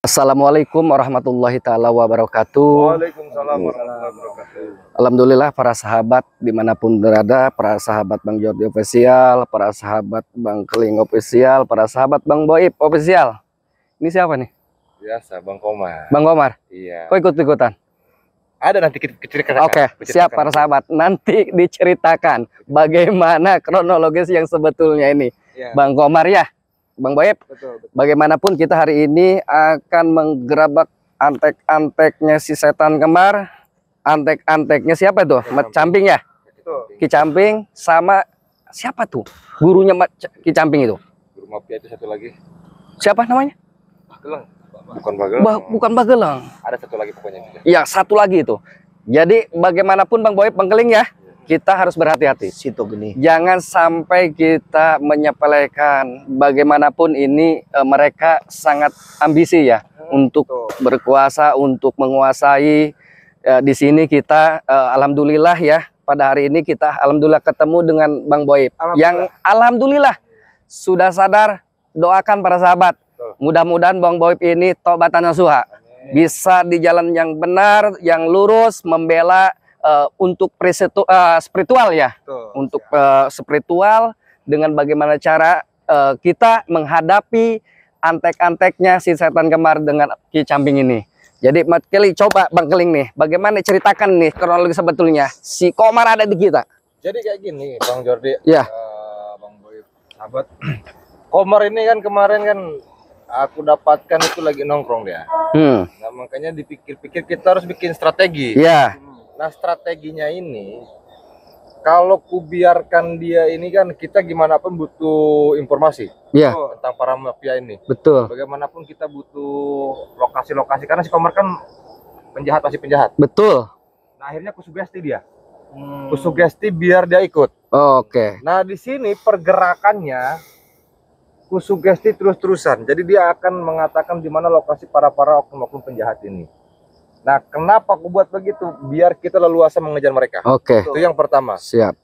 Assalamualaikum warahmatullahi taala wabarakatuh. Waalaikumsalam warahmatullahi wabarakatuh. Alhamdulillah para sahabat dimanapun berada, para sahabat Bang Jordi Official, para sahabat Bang Keling Official, para sahabat Bang Boib Official. Ini siapa nih? Biasa Bang Komar. Bang Komar. Iya. Kok ikut-ikutan? Ada nanti kita ceritakan. Oke, siap para sahabat. Nanti diceritakan bagaimana kronologis yang sebetulnya ini. Iya. Bang Komar ya. Bang Boib, Betul. bagaimanapun kita hari ini akan menggerabak antek-anteknya si setan kembar. Antek-anteknya siapa tuh? Mat Camping ya? Itu Ki Camping sama siapa tuh? Gurunya Ki Camping itu. Guru Mafia itu satu lagi. Siapa namanya? Bagelang. Bukan Bagelang. Bukan Bagelang. Ada satu lagi pokoknya. Ya, satu lagi itu. Jadi bagaimanapun Bang Boib, Bang Keling ya, kita harus berhati-hati. Situ gini. Jangan sampai kita menyepelekan. Bagaimanapun ini mereka sangat ambisi ya untuk berkuasa, untuk menguasai. Di sini kita alhamdulillah ya, pada hari ini kita alhamdulillah ketemu dengan Bang Boib yang alhamdulillah sudah sadar. Doakan para sahabat, mudah-mudahan Bang Boib ini tobatan nasuha, bisa di jalan yang benar, yang lurus, membela untuk spiritual ya. Untuk spiritual, dengan bagaimana cara kita menghadapi antek-anteknya si setan kembar dengan Ki Camping ini. Jadi Mat Keling, coba Bang Keling nih, bagaimana ceritakan nih kronologi sebetulnya si Komar ada di kita. Jadi kayak gini Bang Jordi. Ya. Bang Boy, sahabat. Komar ini kan kemarin kan aku dapatkan itu lagi nongkrong dia. Nah, makanya dipikir-pikir kita harus bikin strategi. Ya. Nah, strateginya ini kalau kubiarkan dia ini kan kita gimana pun butuh informasi tentang para mafia ini. Betul. Bagaimanapun kita butuh lokasi-lokasi karena si Komar kan penjahat, masih penjahat. Betul. Nah, akhirnya kusugesti dia. Kusugesti biar dia ikut. Oke. Nah, di sini pergerakannya kusugesti terus-terusan. Jadi dia akan mengatakan di mana lokasi para oknum-oknum penjahat ini. Nah, kenapa aku buat begitu? Biar kita leluasa mengejar mereka. Oke. Itu yang pertama. Siap.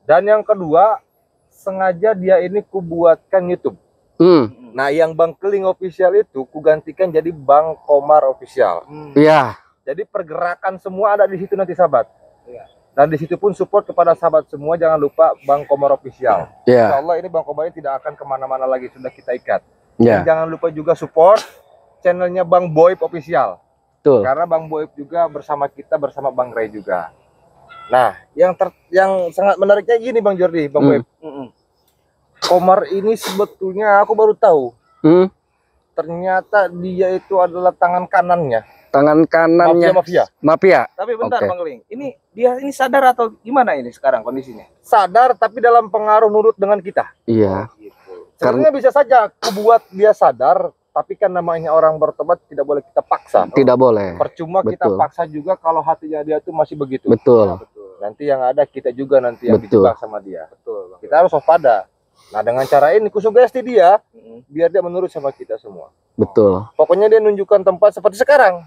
Dan yang kedua, sengaja dia ini kubuatkan YouTube. Nah, yang Bang Keling Official itu kugantikan jadi Bang Komar Official. Iya. Jadi pergerakan semua ada di situ nanti sahabat. Dan di situ pun support kepada sahabat semua. Jangan lupa Bang Komar Official. Iya. Insya Allah ini Bang Komar ini tidak akan kemana-mana lagi, sudah kita ikat. Iya. Dan jangan lupa juga support channelnya Bang Boib Official. Betul. Karena Bang Boib juga bersama kita, bersama Bang Ray juga. Nah, yang sangat menariknya gini Bang Jordi, Bang Boib. Komar ini sebetulnya aku baru tahu. Ternyata dia itu adalah tangan kanannya. Tangan kanannya mafia. Tapi bentar Bang Keling, dia ini sadar atau gimana ini sekarang kondisinya? Sadar tapi dalam pengaruh nurut dengan kita. Iya. Sebenarnya bisa saja aku buat dia sadar, tapi kan namanya orang bertobat tidak boleh kita paksa. Tidak boleh. Percuma kita paksa juga kalau hatinya dia tuh masih begitu. Betul. Nanti yang ada kita juga nanti yang Betul. dijebak sama dia. Kita harus waspada. Nah, dengan cara ini kusugesti dia biar dia menurut sama kita semua. Betul. Pokoknya dia nunjukkan tempat seperti sekarang.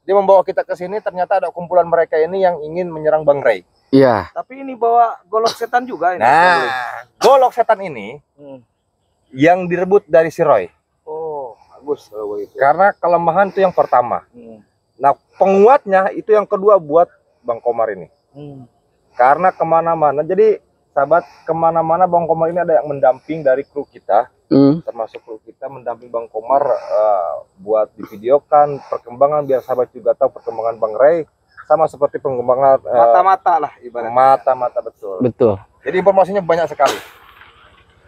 Dia membawa kita ke sini, ternyata ada kumpulan mereka ini yang ingin menyerang Bang Ray. Iya. Tapi ini bawa golok setan juga ini. Nah, golok setan ini yang direbut dari si Roy. Oh, bagus kalau begitu. Karena kelemahan itu yang pertama. Nah, penguatnya itu yang kedua buat Bang Komar ini. Karena kemana-mana, jadi sahabat, kemana-mana Bang Komar ini ada yang mendamping dari kru kita. Termasuk kru kita mendamping Bang Komar buat divideokan perkembangan biar sahabat juga tahu perkembangan Bang Ray, sama seperti pengembangan mata-mata lah ibaratnya. Mata-mata betul. Betul. Jadi informasinya banyak sekali.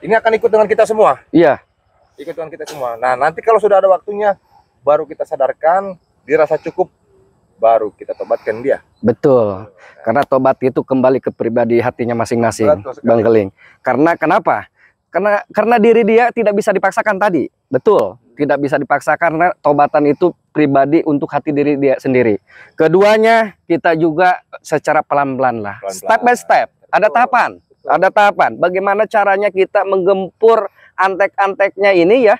Ini akan ikut dengan kita semua. Iya. Ikut dengan kita semua. Nah, nanti kalau sudah ada waktunya baru kita sadarkan, dirasa cukup, baru kita tobatkan dia. Betul. Karena tobat itu kembali ke pribadi hatinya masing-masing, Bang Keling. Karena kenapa? Karena diri dia tidak bisa dipaksakan tadi. Betul. Tidak bisa dipaksakan karena tobatan itu pribadi untuk hati diri dia sendiri. Keduanya kita juga secara pelan-pelan lah. Step by step. Ada tahapan. Ada tahapan. Bagaimana caranya kita menggempur antek-anteknya ini ya.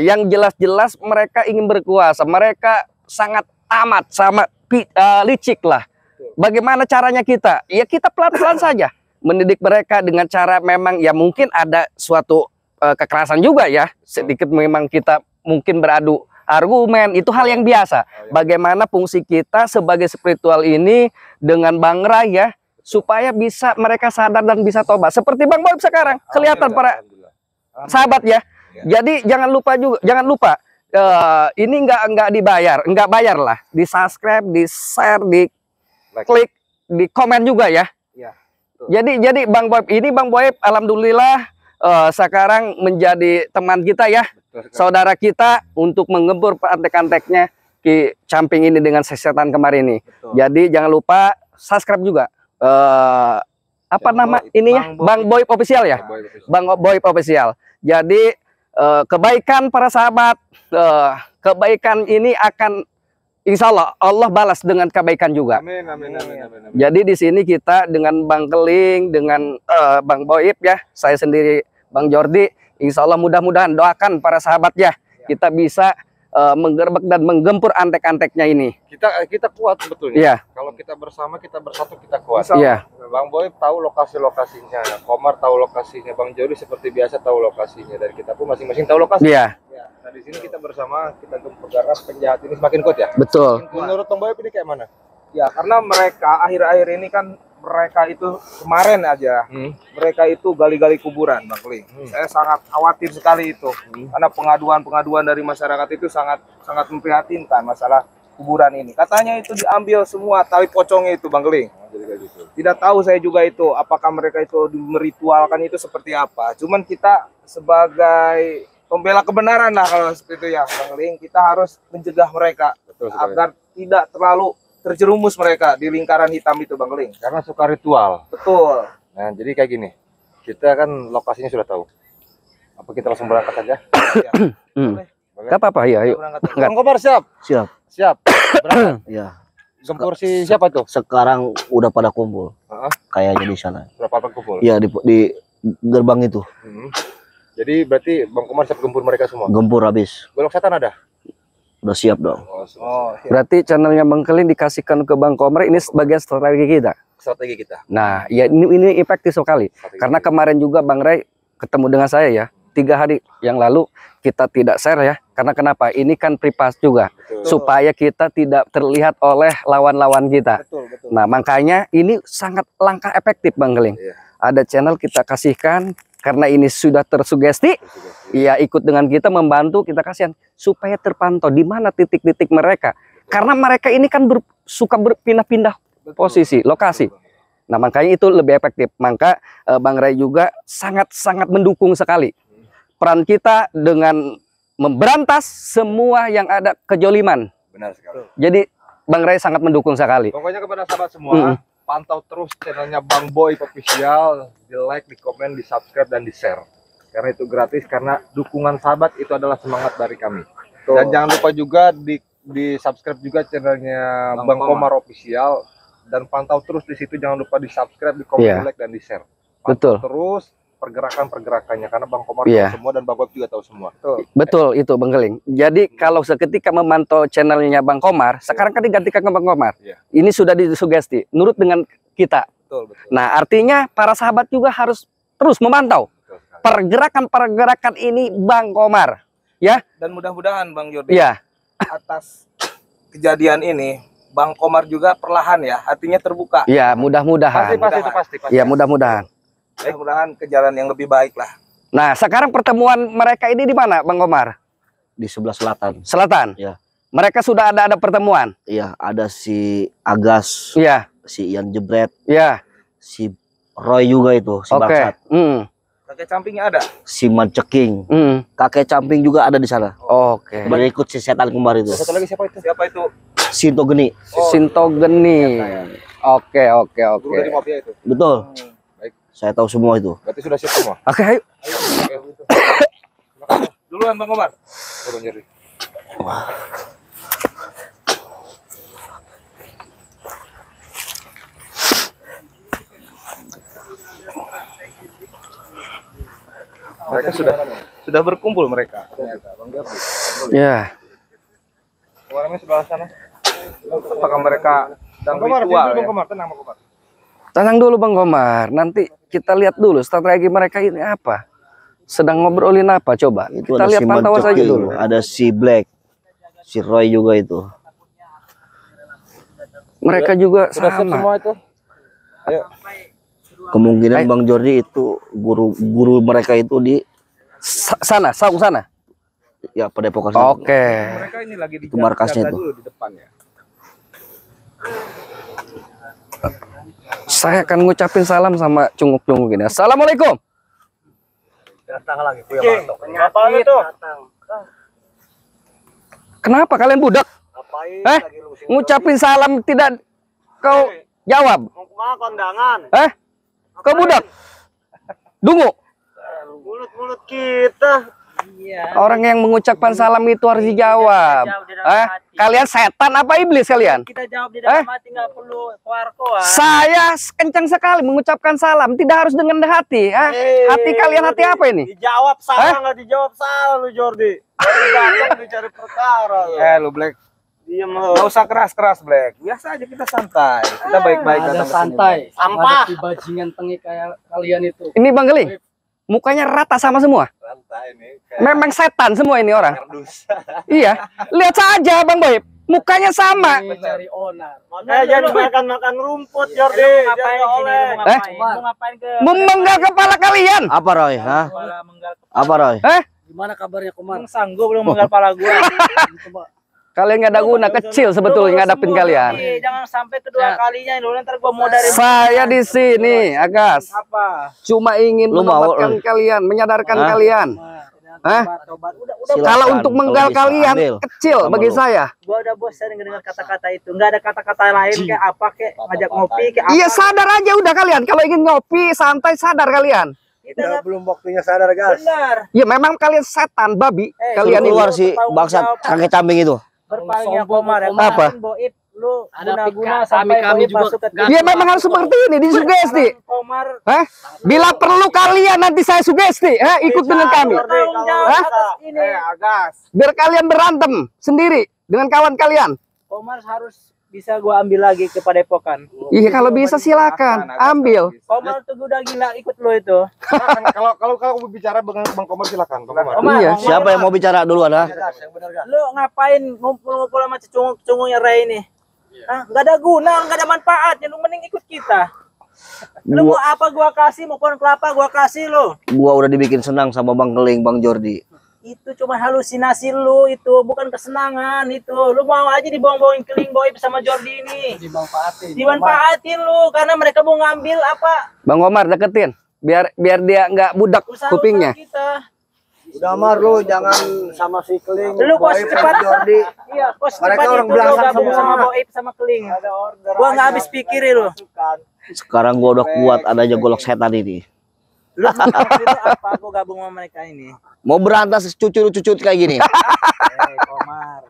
Yang jelas-jelas mereka ingin berkuasa. Mereka sangat amat sama licik lah. Bagaimana caranya kita? Ya kita pelan-pelan saja. Mendidik mereka dengan cara memang ya mungkin ada suatu kekerasan juga ya. Sedikit memang kita mungkin beradu argumen, itu hal yang biasa. Bagaimana fungsi kita sebagai spiritual ini dengan Bang Ray ya, supaya bisa mereka sadar dan bisa tobat. Seperti Bang Boib sekarang, kelihatan para sahabat ya. Jadi jangan lupa ini nggak dibayar, nggak bayar lah. Di subscribe, di share, di klik, di komen juga ya. Jadi Bang Boib ini, Bang Boib alhamdulillah sekarang menjadi teman kita ya, saudara kita untuk menggempur antek-anteknya Ki Camping ini dengan sesetan kemarin ini. Jadi jangan lupa subscribe juga. Apa nama ini ya? Bang Boib Official ya? Bang Boib Official. Jadi kebaikan para sahabat, kebaikan ini akan insya Allah balas dengan kebaikan juga. Amin, amin, amin, amin, amin. Jadi di sini kita dengan Bang Keling, dengan Bang Boib ya, saya sendiri Bang Jordi, insya Allah mudah-mudahan doakan para sahabat ya, kita bisa menggerbek dan menggempur antek-anteknya ini. Kita kuat sebetulnya. Iya. Kalau kita bersama, kita bersatu, kita kuat. Iya. Bang Boib tahu lokasi-lokasinya, Komar tahu lokasinya, Bang Jordi seperti biasa tahu lokasinya, dan kita pun masing-masing tahu lokasi. Iya. Nah di sini kita bersama, kita gempur karena penjahat ini semakin kuat ya. Betul. Menurut Bang Boib ini kayak mana? Ya, karena mereka akhir-akhir ini kan mereka itu kemarin aja, mereka itu gali-gali kuburan, Bang Keling. Saya sangat khawatir sekali itu, karena pengaduan-pengaduan dari masyarakat itu sangat memprihatinkan masalah kuburan ini. Katanya itu diambil semua tali pocongnya itu, Bang Keling. Tidak tahu saya juga itu, apakah mereka itu meritualkan itu seperti apa. Cuman kita sebagai pembela kebenaran lah kalau seperti itu ya, Bang Keling, kita harus mencegah mereka agar tidak terlalu terjerumus mereka di lingkaran hitam itu, Bang Keling. Karena suka ritual. Betul. Nah jadi kayak gini, kita kan lokasinya sudah tahu. Apa kita langsung berangkat saja? Ya. Boleh. Gak apa-apa ya, ayo. Bang Komar siap? Siap. Siap. Berangkat. Ya. Gempur si siapa tuh? Sekarang udah pada kumpul. Heeh. Kayaknya di sana. Berapa kumpul? Iya di gerbang itu. Jadi berarti Bang Komar siap gempur mereka semua? Gempur habis. Golok setan ada? Udah siap dong. Oh, Berarti channelnya Bang Keling dikasihkan ke Bang Komar, ini sebagai strategi kita. Strategi kita. Nah, ya ini efektif sekali. Karena kemarin juga Bang Ray ketemu dengan saya ya, 3 hari yang lalu kita tidak share ya. Karena kenapa? Ini kan privasi juga. Betul. Supaya kita tidak terlihat oleh lawan-lawan kita. betul. Nah, makanya ini sangat langkah efektif Bang Keling. Iya. Ada channel kita kasihkan karena ini sudah tersugesti. Iya, ikut dengan kita membantu, kita kasihan supaya terpantau di mana titik-titik mereka. Karena mereka ini kan suka berpindah-pindah posisi, lokasi. Nah, makanya itu lebih efektif. Maka Bang Ray juga sangat-sangat mendukung sekali peran kita dengan memberantas semua yang ada kejoliman. Benar sekali. Jadi Bang Ray sangat mendukung sekali. Pokoknya kepada sahabat semua, pantau terus channelnya Bang Boib Official, di like, di komen, di subscribe, dan di share. Karena itu gratis, karena dukungan sahabat itu adalah semangat dari kami. Dan jangan lupa juga di subscribe juga channelnya Bang Komar Official, dan pantau terus di situ. Jangan lupa di subscribe, di komen, di like, dan di share. Pantau terus pergerakannya, karena Bang Komar tahu semua dan Bang Boib juga tahu semua. Betul itu Bang Keling. Jadi kalau seketika memantau channelnya Bang Komar, sekarang kan digantikan ke Bang Komar. Ini sudah disugesti, nurut dengan kita. Betul. Nah, artinya para sahabat juga harus terus memantau pergerakan ini Bang Komar, ya. Dan mudah-mudahan Bang Jordi, Iya. atas kejadian ini Bang Komar juga perlahan ya, hatinya terbuka. Iya, mudah-mudahan. Pasti. Ya, mudah-mudahan. Mudah-mudahan ke jalan yang lebih baik lah. Nah, sekarang pertemuan mereka ini di mana, Bang Komar? Di sebelah selatan. Selatan. Iya. Mereka sudah ada pertemuan. Iya, ada si Agas, Iya. si Ian Jebret, Iya. si Roy juga itu, si Oke. Bangsat, Kakek Campingnya ada. si Manceking, kakek Camping juga ada di sana. Oke. Berikut si setan kembar itu. Satu lagi siapa itu? Siapa itu? Sinto Geni. Sintogeni. Oke. Guru dari mafia itu. Betul. Baik. Saya tahu semua itu. Berarti sudah siap semua. Oke, ayo. Duluan Bang Komar. Bang Jordi. Mereka sudah berkumpul mereka. Ya. Orangnya sebelah sana. Apakah mereka sedang Bang Komar, ritual? Bang Ya? Komar, tenang Bang Komar. Tenang dulu Bang Komar. Nanti kita lihat dulu strategi mereka ini apa. Sedang ngobrolin apa coba. Itu Kita ada lihat si pantauan saja Manceking, dulu. ada si Black, Si Roy juga itu. Mereka juga Sudah siap sama. semua itu? Ayo. Kemungkinan Bang Jordi itu guru mereka itu di Sana, saung sana. ya Padepokan. sana. Oke. Mereka ini lagi di Itu markasnya itu. dulu di depan ya. Saya akan ngucapin salam sama cunguk-cunguk ini. Assalamualaikum. Apaan itu? Kenapa kalian budak? Ngucapin salam tidak kau jawab. Mau kemana kondangan? Kau budak? Dungu. Mulut-mulut kita. Orang yang mengucapkan salam itu harus dijawab. Kalian setan apa iblis kalian? Kita jawab di dalam hati, nggak perlu keluar-keluar. Saya kencang sekali mengucapkan salam, tidak harus dengan hati. Hati kalian hati apa ini? Dijawab salah, nggak dijawab salah lu Jordi. Datang dicari perkara. Lu Black. Diam lu. Gak usah keras-keras Black. Biasa aja kita santai. Kita baik-baik Ada datang ke sini. santai. Sampah. Ada bajingan tengik kayak kalian itu. Ini Bang Geling, mukanya rata sama semua. Memang setan semua ini orang. Iya, lihat saja Bang Boy, mukanya sama. Mencari onar. Makanya jangan makan rumput Jordi. Ngapain oleh. Mau ngapain ke? Memenggal kepala kalian. Apa Roy? Hah? Apa Roy? Gimana kabarnya Komar? Sanggup belum menggal kepala gua. Kalian nggak ada guna, kecil sebetulnya ngadapin kalian. Jangan sampai kedua kalinya lu ntar gua mau dari Saya di sini, Agas. apa? Cuma ingin Lu mau, menyadarkan kalian, menyadarkan kalian. Tobat. Udah Kalau untuk menggal kalau bisa, kalian ambil. kecil Sama bagi lu. saya. Gua udah bosan dengar kata-kata itu. Nggak ada kata-kata lain kayak apa kayak ngajak ngopi kayak apa. Iya sadar aja udah kalian. Kalau ingin ngopi santai sadar kalian. Kita nggak Belum waktunya sadar gas. benar. Ya memang kalian setan babi. Kalian ini. Keluar si bangsat kakek cambing itu. Berpalingnya Sombong, Komar ya. Komar. Apa? Boib lu Ada guna-guna pika- sampai kami Boib juga masuk ke nggak- Iya memang harus seperti ini, disugesti. Komar Bila perlu kalian nanti saya sugesti, ikut dengan kami. bertanggung jawab Hah? atas ini. Agas. Biar kalian berantem sendiri dengan kawan kalian. Komar harus bisa gua ambil lagi ke Padepokan. Iya kalau bisa silakan, ambil. Komar tuh udah gila ikut lo itu. Kalau bicara dengan Bang Komar silakan. Bang Komar. Komar, Iya. Komar, Siapa yang mau bicara duluan? Ha? lu ngapain ngumpul-ngumpul sama cecunguk-cecunguknya Ray ini? Hah? Nggak ada guna, nggak ada manfaatnya. Lu mending ikut kita. Lu mau apa gua kasih, mau pohon kelapa gua kasih lu. Gua udah dibikin senang sama Bang Geling, Bang Jordi. Itu cuma halusinasi lu itu, bukan kesenangan itu. Lu mau aja dibohong-bohongin keling boy sama Jordi ini. Dimanfaatin. Dimanfaatin lu karena mereka mau ngambil apa? Bang Omar deketin, biar dia nggak budak Usaha kupingnya. kita. Udah Mar lu jangan sama si Keling. Lu kos cepat Jordi. Iya, kos Mereka cepat orang itu lu belasan gabung semua. sama Boib sama keling. Gua nggak habis pikir lu. Sekarang gua udah kuat adanya golok setan ini. Lu pikir apa gua gabung sama mereka ini? Mau berantas cucut-cucut kayak gini. Komar.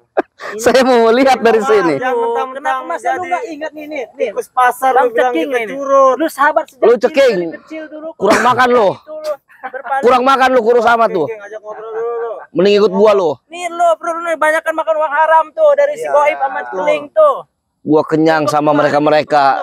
Saya mau lihat dari sini. Kenapa masa lu nggak ingat nih? Tikus pasar Bang Ceking ini. Lu sahabat sejak Lu Ceking. dari kecil dulu. Kurang makan lu. Itu lu berpaling. Kurang makan lu, kurus amat tuh. Ngajak ngobrol dulu. Mending ikut gua lu. Nih lu bro nih banyak kan makan uang haram tuh dari si Boib sama keling tuh. Gua kenyang sama mereka-mereka.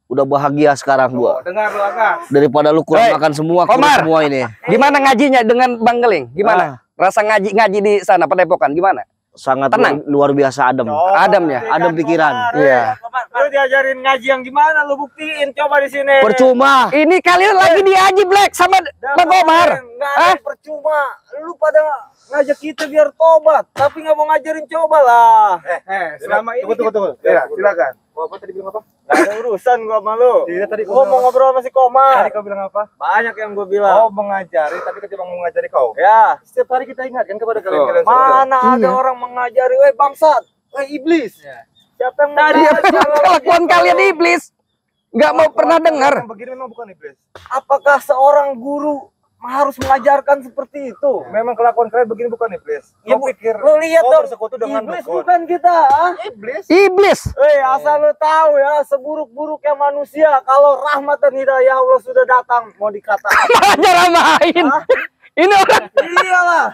Udah bahagia sekarang gua. Dengar lu Agas. Daripada lu kurang Hei, makan semua, kurus Komar. semua ini. Gimana ngajinya dengan Bang Geling? Gimana? Rasa ngaji di sana Padepokan gimana? Sangat Tenang. luar biasa adem. Adem ya? Adem pikiran. Iya. Lu diajarin ngaji yang gimana lu buktiin coba di sini. Percuma. Ini kalian lagi diaji Black sama Bang Omar. Enggak ada percuma. Lu pada ngajak kita biar tobat, tapi nggak mau ngajarin coba lah. Selama ini Tunggu. Ya, silakan. Apa tadi bilang apa? Gak ada urusan gua sama lu. Iya tadi Gua mau ngobrol sama si Komar. Tadi kau bilang apa? Banyak yang gua Oh, bilang. mengajari, tapi ketimbang mengajari kau. Ya, Setiap hari kita ingatkan kepada Betul. kalian semua. mana ada orang mengajari, weh bangsat, weh iblis. Siapa yang Tadi mengajar? kelakuan kalian iblis. Nggak mau pernah dengar. Yang begini memang bukan iblis. Apakah seorang guru harus mengajarkan seperti itu? Memang kelakuan kalian begini bukan iblis. Ya, Kau pikir lu lihat kau dong, bersekutu dengan iblis dukun. bukan kita. ah. Iblis. Iblis. Asal lu tahu ya, seburuk-buruknya manusia, kalau rahmat dan hidayah Allah sudah datang, mau dikata. Cara main. Ini orang. Iyalah.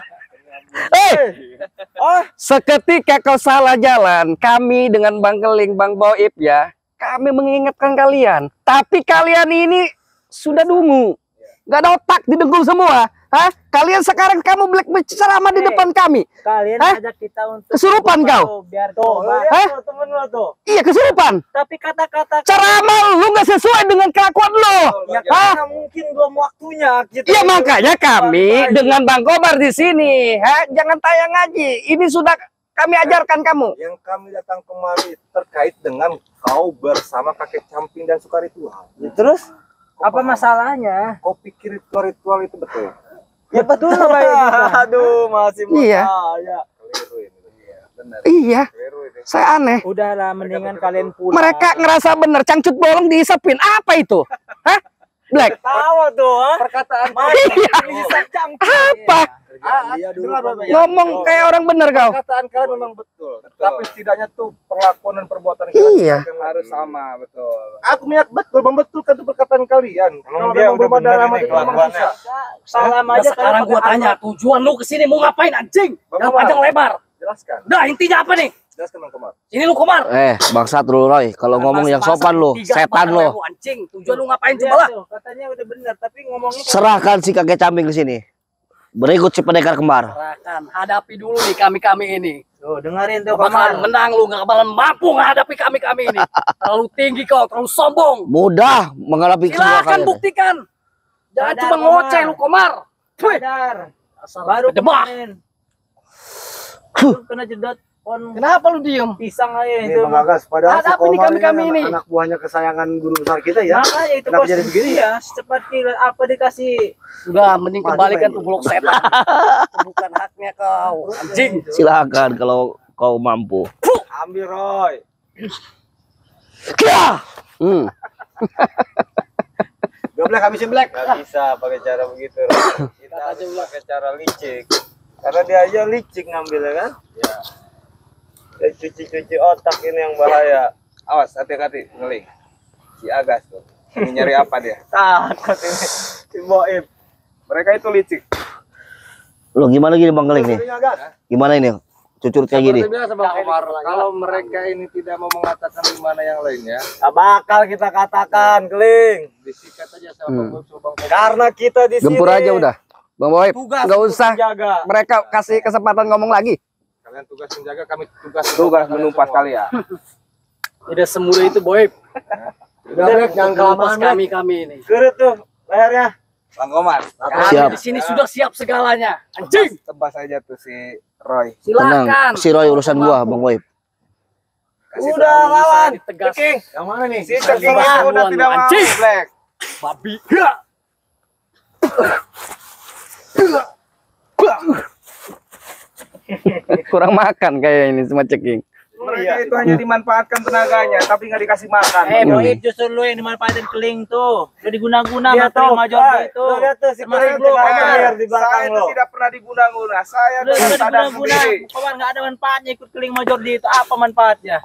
Seketika kau salah jalan, kami dengan Bang Geling, Bang Boib ya, kami mengingatkan kalian. Tapi kalian ini sudah dungu. Nggak ada otak, didengkul semua. Hah? Kalian sekarang kamu black ceramah di depan kami. Kalian Hah? ajak kita untuk Kesurupan kau? biar Tuh, coba. Hah? temen lo tuh. Iya, kesurupan. Tapi kata-kata Ceramah lu nggak sesuai dengan kelakuan lo. ya Hah? karena mungkin belum waktunya kita. Iya, makanya kami dengan Bang Kobar di sini. Hah? Jangan tayang ngaji. Ini sudah kami ajarkan kamu. Yang kami datang kemari terkait dengan kau bersama kakek Camping dan Sukaritual. Terus apa masalahnya? Kau pikir ritual itu betul? Ya betul baik. Aduh, masih Iya. Keliru ini. Iya, benar. Iya, Keliru ini. saya aneh. Udahlah, mendingan kalian pulang. Mereka ngerasa bener, cangcut bolong diisepin. Apa itu? Hah? Black? tahu tuh, ha? Perkataan Iya. Apa? Ngomong kayak orang bener kau. perkataan kalian memang betul. Tapi setidaknya tuh perlakuan dan perbuatan kalian Iya. harus sama, betul. Aku niat betul membetulkan tuh perkataan kalian. Kalau dia memang udah belum ada bener alamat ini itu memang kelakuannya. bisa. Salam Nah, aja sekarang gua tanya, tujuan lu kesini mau ngapain anjing? Yang Bang panjang Komar. lebar. Jelaskan. Udah, intinya apa nih? Jelaskan Bang Komar. Sini lu Komar. Bangsat lu Roy, kalau ngomong yang sopan lu, setan lu. Anjing, tujuan lu ngapain Iya coba lah? tuh, katanya udah bener, tapi ngomongnya Serahkan si kakek Camping ke sini. Berikut si pendekar kembar. Serahkan, hadapi dulu nih kami-kami ini. tuh dengerin tuh Gak bakalan Komar. menang lu, gak bakalan mampu menghadapi kami-kami ini. Terlalu tinggi kau, terlalu sombong. Mudah menghadapi semua Silakan kalian. buktikan. Jangan Sadar, cuma Komar. ngoceh lu Komar. Wih, Sadar. asal Baru debah. kemarin. Lu kena jedot on Kenapa lu diem? pisang aja Ini itu. Bang Agas, padahal si Hadapi nih Komar ini kami-kami ini. anak buahnya kesayangan guru besar kita ya. Makanya itu Kenapa jadi begini ya? Secepat kilat apa dikasih Udah, mending Maju, kembalikan Pak. tuh blok setan. Itu bukan haknya kau. Anjing. Silakan kalau kau mampu. Ambil Roy. Kia! Gak boleh habisin Black. Gak bisa pakai cara begitu, Roy. Kita harus pakai cara licik. Karena dia aja licik ngambilnya kan? Ya. Cuci-cuci otak ini yang bahaya. Awas, hati-hati, ngeling. Si Agas tuh. Ini nyari apa dia? Takut ini. Si Boib. Mereka itu licik. Lo gimana gini Bang Geling nih? Gimana ini? Cucur kayak gini. Biasa Bang Komar, kalau mereka ini tidak mau mengatakan di mana yang lainnya, Gak bakal kita katakan, Keling. disikat aja sama Bang Komar. Karena kita di sini. Gempur aja udah. Bang Boy, Tugas nggak untuk usah menjaga. mereka kasih kesempatan ngomong lagi. Kalian tugas menjaga, kami tugas menumpas kalian. Tidak semudah itu, Boy. Udah, Black, jangan kelamaan, Black. Kami-kami ini. Kurut tuh lehernya. Bang Komar, Siap. Kami di sini sudah siap segalanya. Anjing. tebas aja tuh si Roy. Silakan. Tenang, si Roy urusan gua, Bang Boy. Kasih Udah, tahu. lawan. Tegas. Yang mana nih? Si Ceking Bang, itu udah Bang, tidak mau, anjing. Black. Babi. Kurang makan kayak ini semua ceking. Mereka itu hanya dimanfaatkan tenaganya, tapi nggak dikasih makan. Boib justru lu yang dimanfaatin Keling tuh. Lu diguna-guna Iya, sama Keling tuh. Major itu. Lu lihat tuh, si Termasuk Keling lu, tidak Komar. bayar di belakang Saya itu lo. tidak pernah diguna-guna. Saya Lu dengan udah sadar diguna-guna. sendiri. Komar nggak ada manfaatnya ikut Keling Major di itu. Apa manfaatnya?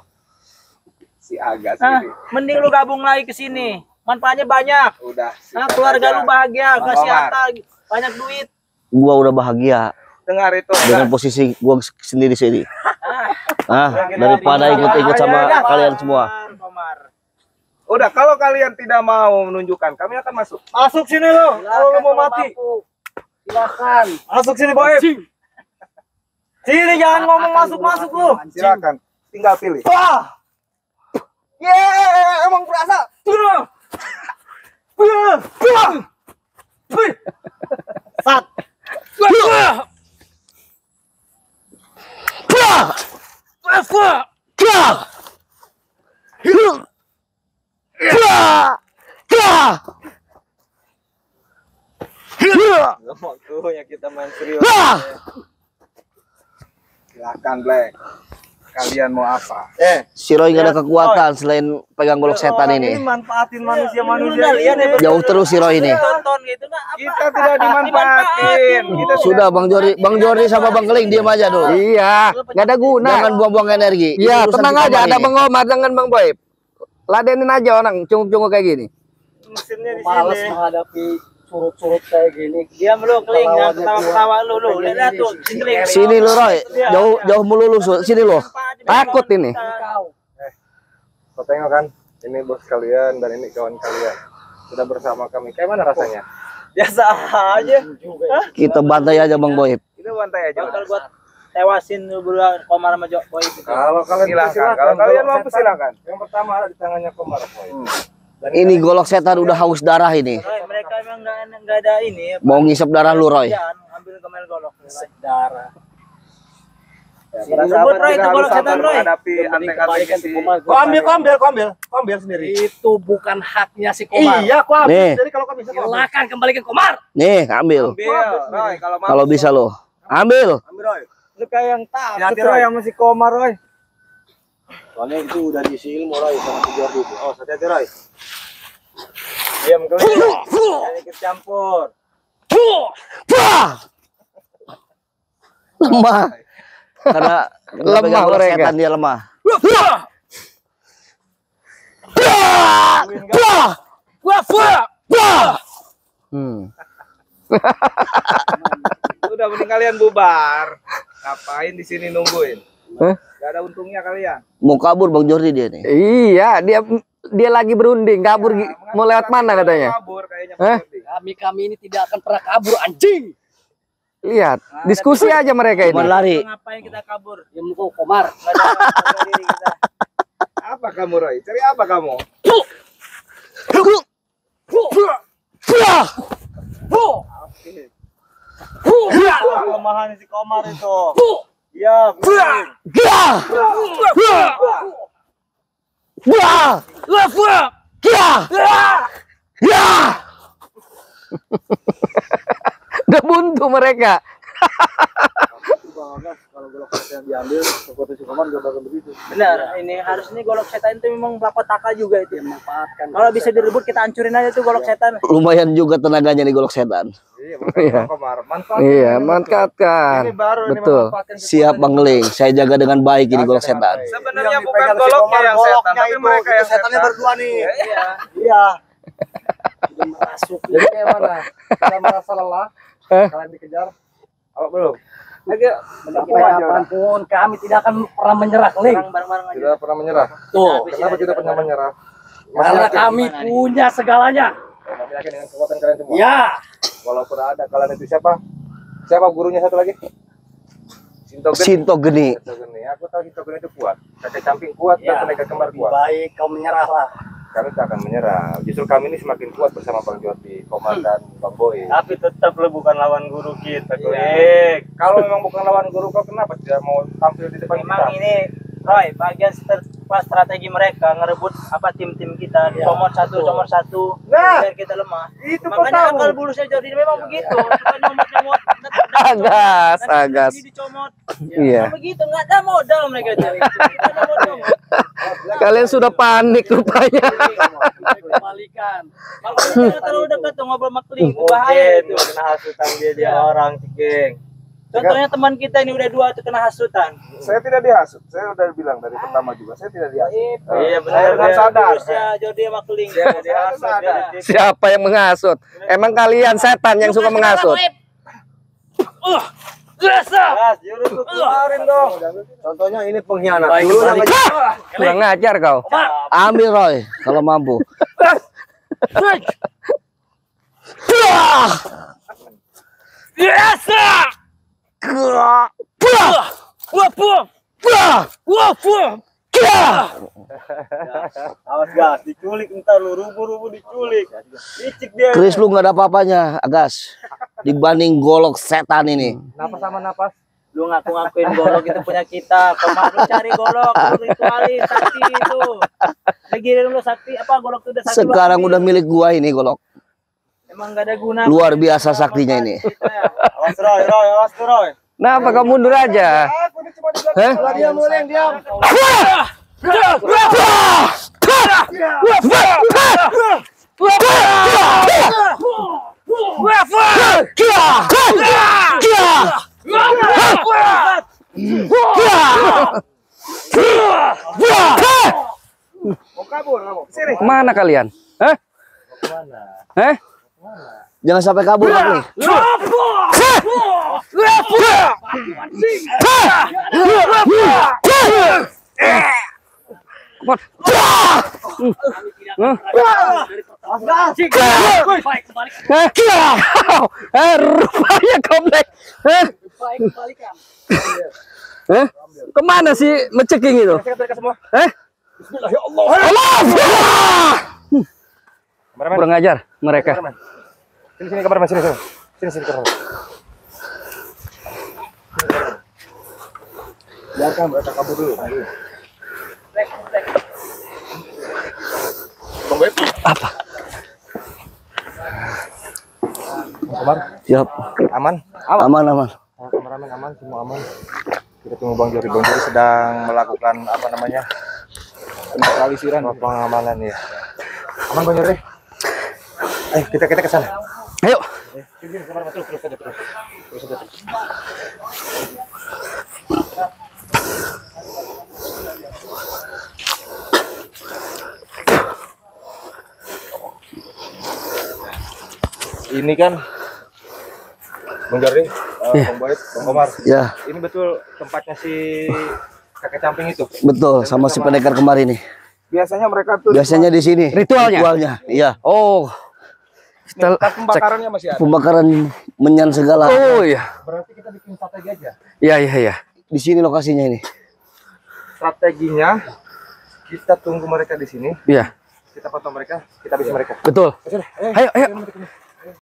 Si Agas Hah? ini. Mending lu gabung lagi ke sini. Manfaatnya banyak. Udah. Nah, sikat keluarga aja. lu bahagia, Bang kasih Komar. harta, banyak duit. Gua udah bahagia Dengar itu. dengan posisi gua sendiri sini. Daripada ikut-ikut sama kalian semua. Komar. Udah, kalau kalian tidak mau menunjukkan, kami akan masuk. Masuk sini lo. Kalau lu mau mati. Silakan. Masuk sini, Boy. Sini jangan ngomong masuk-masuk lu. Silakan. Tinggal pilih. Wah. Yeay, emang berasa. Sat. Waktunya kita main serius. Silakan, Black. Kalian mau apa? Si Roy gak ada kekuatan selain pegang golok setan ini. Manfaatin manusia-manusia Lu lihat ya, Jauh terus si Roy ini. tonton gitu nah apa? Kita tidak dimanfaatin. Kita Sudah Bang Jordi sama Bang Geling diam aja dulu. Iya, nggak ada guna. Jangan buang-buang energi. Iya, Ini urusan tenang si aja. Komar Ada ini. Bang Omar dengan Bang Boy. Ladenin aja orang cunggung-cunggung kayak gini. mesinnya di Malas sini. menghadapi surut-surut kayak gini. Diam lu Keling, jangan ketawa-ketawa lu. Lihat tuh, Keling. Sini lu Roy. Jauh melulu sini lu. Takut ini. Kau. Kau tengok kan, ini bos kalian dan ini kawan kalian. Sudah bersama kami. Kayak mana rasanya? Biasa aja. Kita bantai aja Bang Boy. Kita bantai aja. Bakal buat tewasin berdua Komar sama Boy itu. Kalau kalian Silakan. Kalau kalian mampu silakan. Yang pertama ada di tangannya Komar. Ini golok setan udah haus darah ini. Roy, mereka emang nggak ada ini. Mau ngisep darah lu, Roy. Ambil kemel golok. Darah. Para Rebut sahabat Roy, juga itu golok harus setan sabar Roy. menghadapi antek-antek di sini. Kau ambil sendiri. Itu bukan haknya si Komar. Iya, kau ambil. Nih. Jadi kalau kau bisa kau ambil. Silakan kembalikan Komar. Nih, ambil. Ambil, Roy, kalau mau. Kalau bisa lo. Ambil. Ambil, Roy. Lu kayak yang takut Hati Roy yang masih Komar, Roy. Soalnya itu udah diisi ilmu Roy sama si Jordi itu. Oh, hati-hati Roy. Diam kau. Jangan ikut campur. Wah! Lemah. Karena Lemah pegang golok mereka. setan dia lemah. Hmm. Udah mending kalian bubar. Ngapain di sini nungguin? Hah? Gak ada untungnya kalian. Mau kabur Bang Jordi dia nih. Iya, dia lagi berunding, kabur mau lewat mana katanya? Kabur kayaknya. Hah? Kami ini tidak akan pernah kabur, anjing. Lihat, diskusi aja mereka Cuma ini. lari. Ngapain kita kabur? Ya muka Komar. Nggak ada harga diri kita. Apa kamu, Roy? Cari apa kamu? Kelemahan si Komar itu. Iya, Udah buntu mereka. Kalau golok setan diambil, seperti si Komar juga bakal begitu. benar. Ini harus nih golok setan itu memang malapetaka juga itu. Kalau bisa direbut kita hancurin aja tuh golok setan. Lumayan juga tenaganya nih golok setan. Iya, Iya. Komar. Manfaat. Iya, manfaatkan. Ini baru nih Betul. memanfaatkan Siap Bang Geling, saya jaga dengan baik ini golok setan. Sebenarnya bukan goloknya yang setan, tapi mereka yang setannya berdua nih. Iya. Jadi kayak mana? Kita merasa lelah, kalian dikejar. Apa belum? Lagi Apapun kami tidak akan pernah menyerah, Ling. Bareng-bareng aja. Tidak pernah menyerah. Tuh, Kenapa tidak pernah menyerah? karena kami punya segalanya. Kami yakin dengan kekuatan kalian semua. Ya, Walaupun ada kalian itu siapa? Siapa gurunya satu lagi? Sinto Geni. Sinto Geni. Sinto Geni. Aku tahu Sinto Geni itu kuat. Kakek samping kuat dan Ya. tenaga kembar lebih kuat. baik kau menyerahlah. Kami tak akan menyerah. Justru kami ini semakin kuat bersama Bang Jordi, Komar dan Bang Boy. Tapi tetap lu bukan lawan guru kita, Klik. Kalau memang bukan lawan guru, kau kenapa tidak mau tampil di depan Memang kita? ini Roy, bagian strategi mereka ngerebut apa tim-tim kita, comot satu, Nah, biar kita lemah. itu kau Makanya tahu. akal bulusnya Jordi memang begitu, suka nyomot-nyomot, Agas, agas. Ini dicomot. Iya. Nah, begitu, nggak ada modal mereka itu. Kita nyomot-nyomot. Kalian sudah panik rupanya. Kembalikan. Kalau kita terlalu dekat tuh ngobrol sama Kling, itu bahaya itu. Kena hasutan dia orang ciking. Contohnya teman kita ini udah 2 tuh kena hasutan. Saya tidak dihasut. Saya udah bilang dari pertama juga. Saya tidak dihasut. Iya Saya dengan sadar. Ya Jordi sama Kling. Saya dihasut, beda. Siapa yang menghasut? Emang kalian setan yang suka menghasut? Mas, jurus lu keluarin dong. Contohnya ini pengkhianat. Baik, Dulu kembalikan. namanya Kurang ngajar kau. Ambil Roy, kalau mampu. Awas gas, diculik ntar lu rubuh-rubuh diculik. Licik dia. Chris lu nggak ada apa-apanya, Agas. Dibanding golok setan ini. napas sama napas. Lu ngaku-ngakuin golok itu punya kita. Komar lu cari golok, lu ritualin sakti itu. Legirin lu sakti apa golok itu udah sakti. lu Sekarang ambil. udah milik gua ini golok. Emang gak ada guna. Luar biasa saktinya ini. Awas Roy, awas Roy. Nah, apa kamu mundur aja? Hah? Diam, Muleng, diam. Mau kabur kamu? Sini. Kemana kalian? Hah? Hah? Jangan sampai kabur nih. Baik, kembalikan. Rupanya komplek. Baik, kembalikan. Kemana sih menceking itu? Semua. Bismillah ya Allah. Kameramen. Kurang ajar mereka. Sini kameramen, sini. Sini kameramen. Biarkan mereka kabur dulu. Apa? Kamar, Siap. aman? Aman. Nah, kameramen aman, semua aman. Kita tunggu Bang Jori. Bang Jori sedang melakukan apa namanya? Penetralisiran. Pengamanan ya. Aman Bang Jori. Ayo kita ke sana. Ayo. Sini kameramen, terus aja. Ini kan Bang Jori, Bang Boyd, Bang Komar. Ya, Ini betul tempatnya si kakek camping itu. betul sama si pendekar kemarin nih. Biasanya mereka tuh Biasanya di sini. Ritualnya? Iya. Oh. Kita tempat pembakarannya masih ada. Pembakaran menyan segala. Oh iya. Berarti kita bikin strategi aja. Iya. Di sini lokasinya ini. Strateginya kita tunggu mereka di sini, Iya. kita potong mereka, kita habis mereka. Betul. Sudah, Ayo.